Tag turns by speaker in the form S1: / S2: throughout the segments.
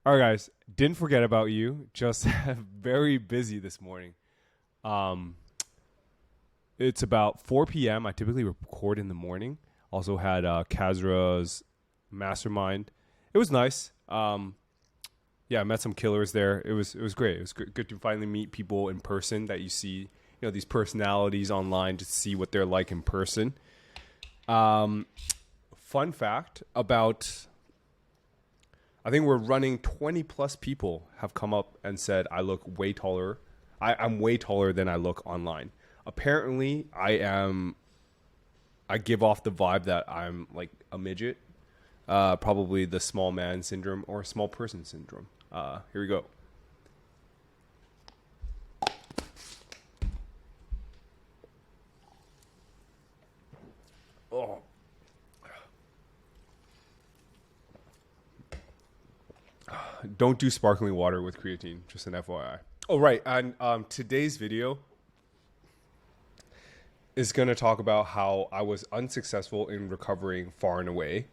S1: All right, guys, didn't forget about you. Just very busy this morning. Um, it's about 4 p.m. I typically record in the morning. Also had Kazra's mastermind. It was nice. Yeah, I met some killers there. It was great. It was good to finally meet people in person that you see, these personalities online to see what they're like in person. Um, Fun fact about I think we're running 20 plus people have come up and said I look way taller. I'm way taller than I look online. Apparently, I give off the vibe that I'm like a midget. Probably the small man syndrome or small person syndrome. Here we go. Oh, don't do sparkling water with creatine. Just an FYI. Oh, right. And today's video is going to talk about how I was unsuccessful in recovering far and away.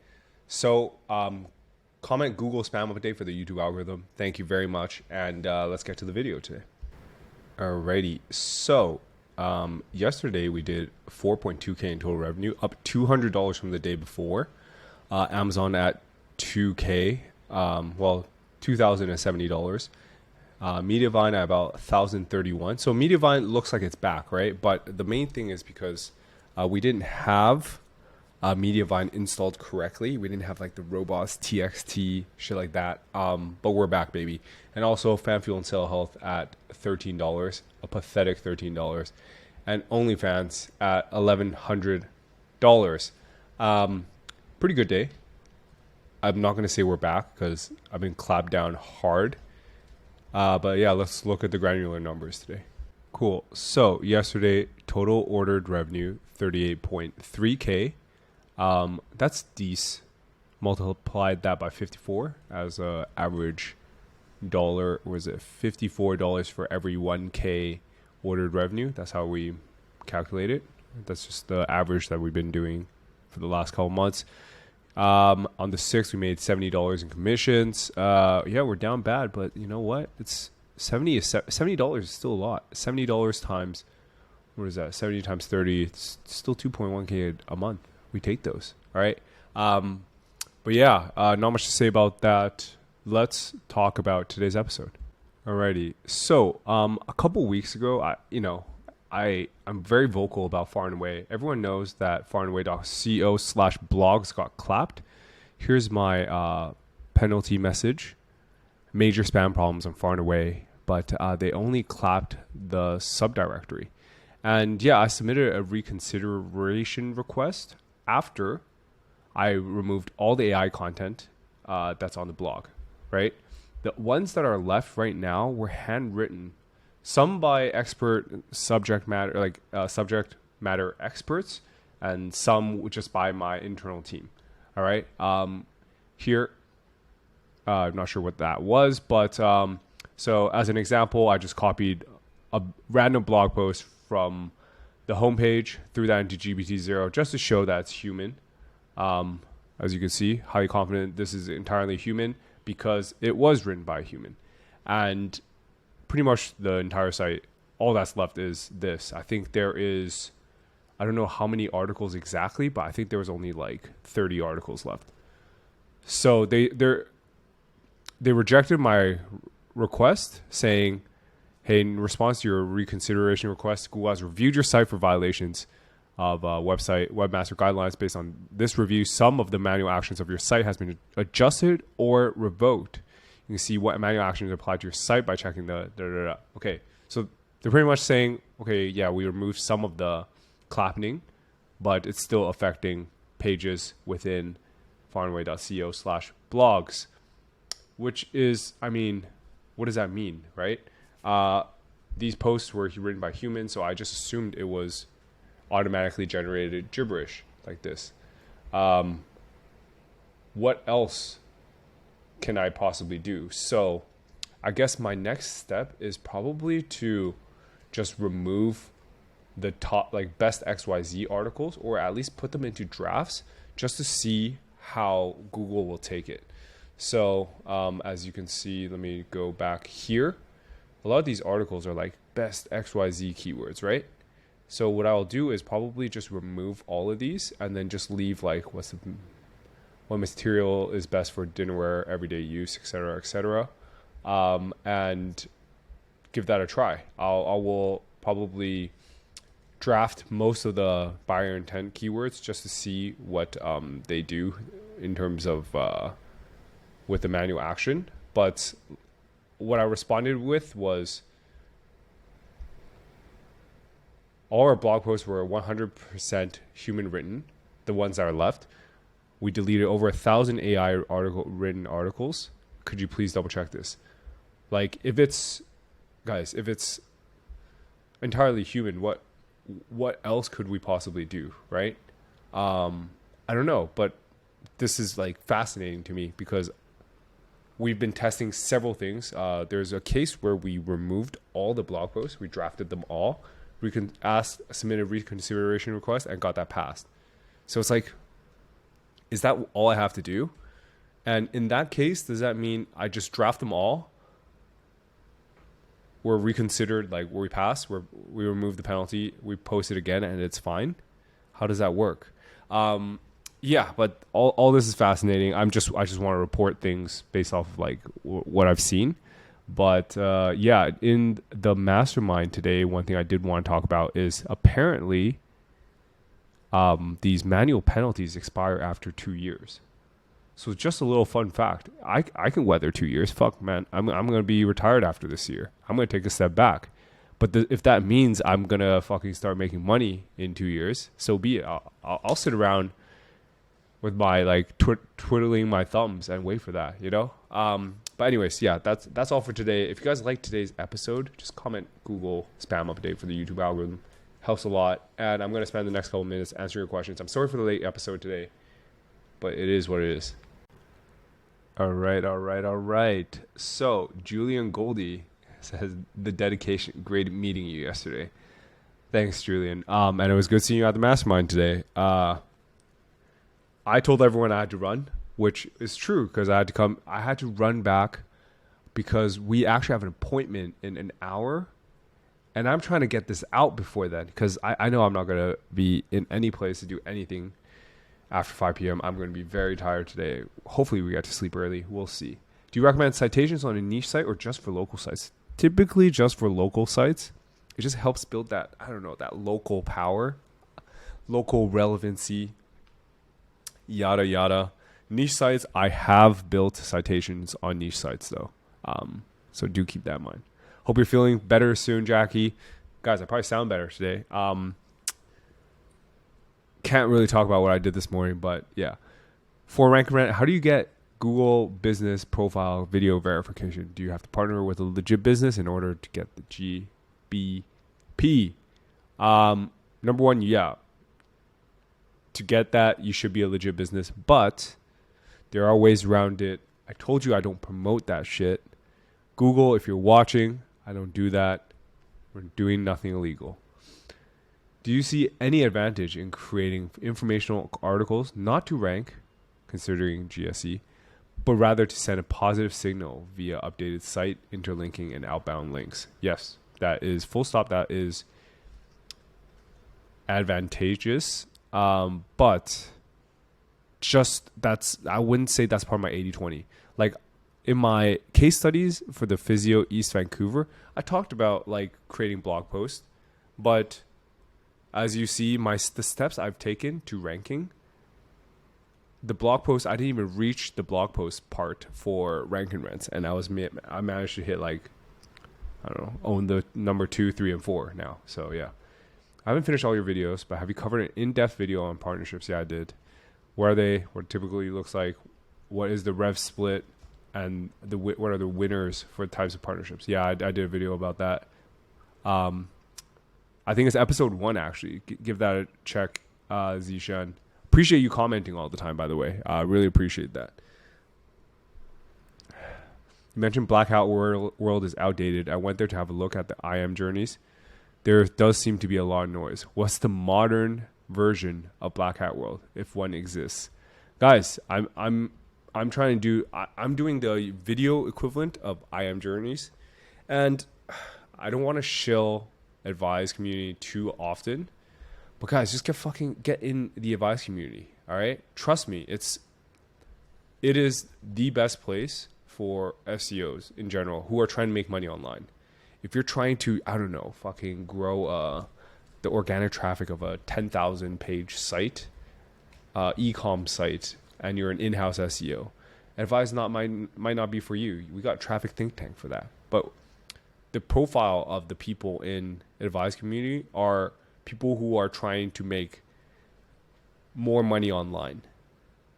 S1: So, comment Google spam update for the YouTube algorithm. Thank you very much. And let's get to the video today. Alrighty. So, yesterday we did 4.2K in total revenue, up $200 from the day before. Amazon at 2K, $2,070. Mediavine at about 1,031. So Mediavine looks like it's back, right? But the main thing is because we didn't have Mediavine installed correctly. We didn't have like the robots, TXT, shit like that. But we're back, baby. And also FanFuel and Sale Health at $13, a pathetic $13. And OnlyFans at $1,100. Pretty good day. I'm not going to say we're back because I've been clapped down hard. But yeah, let's look at the granular numbers today. Cool. So yesterday, total ordered revenue, 38.3K. That's decent. Multiplied that by 54 as a average dollar. Was it $54 for every 1K ordered revenue? That's how we calculate it. That's just the average that we've been doing for the last couple months. On the 6th, we made $70 in commissions. Yeah, we're down bad, but you know what? It's $70 is still a lot. $70 times, what is that? 70 times 30, it's still 2.1K a month. We take those. All right. But yeah, not much to say about that. Let's talk about today's episode. Alrighty. So, a couple weeks ago, I'm very vocal about Far and Away. Everyone knows that farandaway.co/blogs got clapped. Here's my penalty message. Major spam problems on Far and Away, but they only clapped the subdirectory. And yeah, I submitted a reconsideration request after I removed all the AI content that's on the blog, right? The ones that are left right now were handwritten. Some by expert subject matter, subject matter experts, and some just by my internal team. All right. Here, I'm not sure what that was, but so as an example, I just copied a random blog post from the homepage, threw that into GPT-0 just to show that it's human. As you can see, highly confident this is entirely human because it was written by a human. And pretty much the entire site, all that's left is this. I think there is, I don't know how many articles exactly, but I think there was only like 30 articles left. So they rejected my request saying, hey, in response to your reconsideration request, Google has reviewed your site for violations of webmaster guidelines. Based on this review, some of the manual actions of your site has been adjusted or revoked. You can see what manual actions applied to your site by checking the Okay, so they're pretty much saying, okay, yeah, we removed some of the clapping, but it's still affecting pages within farandaway.co/blogs, which is, I mean, what does that mean, right? These posts were written by humans, so I just assumed it was automatically generated gibberish like this. What else can I possibly do? So I guess my next step is probably to just remove the top best XYZ articles, or at least put them into drafts just to see how Google will take it. So as you can see, let me go back here. A lot of these articles are like best XYZ keywords, right? So what I'll do is probably just remove all of these and then just leave like what material is best for dinnerware, everyday use, etc., and give that a try. I will probably draft most of the buyer intent keywords just to see what they do in terms of with the manual action. But what I responded with was all our blog posts were 100% human written, the ones that are left. We deleted over 1,000 AI written articles. Could you please double check this? Like, if it's entirely human, what else could we possibly do, right? I don't know, but this is like fascinating to me because we've been testing several things. There's a case where we removed all the blog posts, we drafted them all, submitted reconsideration request, and got that passed. So it's like, is that all I have to do? And in that case, does that mean I just draft them all? We're reconsidered, like where we pass, where we remove the penalty, we post it again, and it's fine. How does that work? Yeah, but all this is fascinating. I just want to report things based off of like what I've seen. But yeah, in the mastermind today, one thing I did want to talk about is apparently these manual penalties expire after 2 years. So just a little fun fact. I can weather 2 years. Fuck, man. I'm going to be retired after this year. I'm going to take a step back. But if that means I'm going to fucking start making money in 2 years, so be it. I'll sit around with my like twiddling my thumbs and wait for that, you know? But anyways, yeah, that's all for today. If you guys liked today's episode, just comment Google spam update for the YouTube algorithm. Helps a lot. And I'm going to spend the next couple minutes answering your questions. I'm sorry for the late episode today, but it is what it is. All right. So Julian Goldie says the dedication. Great meeting you yesterday. Thanks, Julian. And it was good seeing you at the mastermind today. I told everyone I had to run, which is true because I had to run back because we actually have an appointment in an hour. And I'm trying to get this out before then because I know I'm not going to be in any place to do anything after 5 p.m. I'm going to be very tired today. Hopefully we get to sleep early. We'll see. Do you recommend citations on a niche site or just for local sites? Typically just for local sites. It just helps build that, I don't know, that local power, local relevancy, yada, yada. Niche sites, I have built citations on niche sites though. So do keep that in mind. Hope you're feeling better soon, Jackie. Guys, I probably sound better today. Can't really talk about what I did this morning, but yeah. For Rank and Rant, how do you get Google Business Profile video verification? Do you have to partner with a legit business in order to get the GBP? Number one, yeah. To get that, you should be a legit business, but there are ways around it. I told you I don't promote that shit. Google, if you're watching, I don't do that. We're doing nothing illegal. Do you see any advantage in creating informational articles, not to rank, considering GSE, but rather to send a positive signal via updated site, interlinking, and outbound links? Yes, that is full stop. That is advantageous. But just I wouldn't say that's part of my 80-20. Like in my case studies for the Physio East Vancouver, I talked about like creating blog posts, but as you see, the steps I've taken to ranking, the blog post, I didn't even reach the blog post part for Rank and Rents, and I managed to hit like, I don't know, own the number 2, 3, and 4 now. So yeah, I haven't finished all your videos, but have you covered an in-depth video on partnerships? Yeah, I did. Where are they? What it typically looks like? What is the rev split? And what are the winners for types of partnerships? Yeah, I did a video about that. I think it's episode 1, actually. Give that a check, Zishan. Appreciate you commenting all the time, by the way. I really appreciate that. You mentioned Blackout World is outdated. I went there to have a look at the IM journeys. There does seem to be a lot of noise. What's the modern version of Black Hat World, if one exists? Guys, I'm trying to do. I'm doing the video equivalent of I Am Journeys, and I don't want to shill advice community too often. But guys, just get in the advice community. All right, trust me, it is the best place for SEOs in general who are trying to make money online. If you're trying to, I don't know, fucking grow the organic traffic of a 10,000 page site, e-com site, and you're an in-house SEO, advice might not be for you. We got Traffic Think Tank for that. But the profile of the people in advice community are people who are trying to make more money online.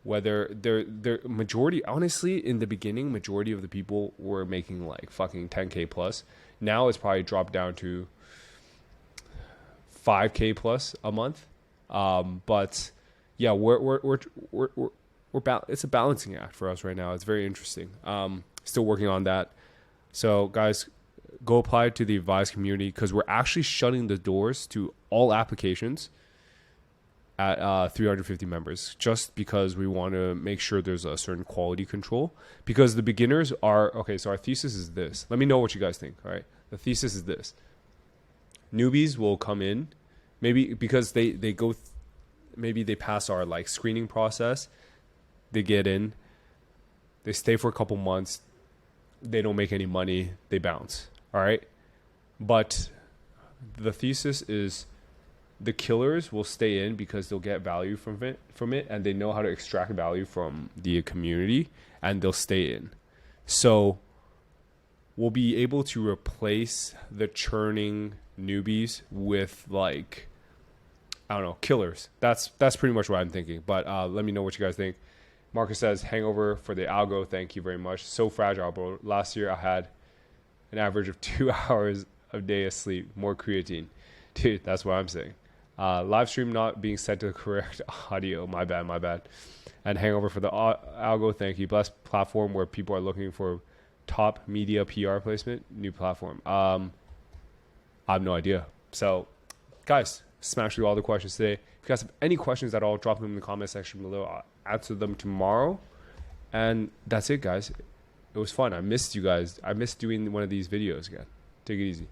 S1: Whether they're majority, honestly, in the beginning, majority of the people were making like fucking 10K plus. Now it's probably dropped down to 5K plus a month. But yeah, it's a balancing act for us right now. It's very interesting. Still working on that. So guys, go apply to the advice community because we're actually shutting the doors to all applications at 350 members, just because we want to make sure there's a certain quality control, because the beginners are okay. So our thesis is this. Let me know what you guys think. All right. The thesis is this. Newbies will come in maybe because maybe they pass our like screening process. They get in, they stay for a couple months. They don't make any money. They bounce. All right. But the thesis is the killers will stay in because they'll get value from it, and they know how to extract value from the community, and they'll stay in. So we'll be able to replace the churning newbies with like, I don't know, killers. That's pretty much what I'm thinking. But let me know what you guys think. Marcus says, hangover for the algo. Thank you very much. So fragile, bro. Last year I had an average of 2 hours a day of sleep, more creatine. Dude, that's what I'm saying. Live stream not being set to the correct audio. My bad. And hangover for the algo. Thank you. Blessed platform where people are looking for top media PR placement. New platform. I have no idea. So, guys, smash through all the questions today. If you guys have any questions at all, drop them in the comment section below. I'll answer them tomorrow. And that's it, guys. It was fun. I missed you guys. I missed doing one of these videos again. Take it easy.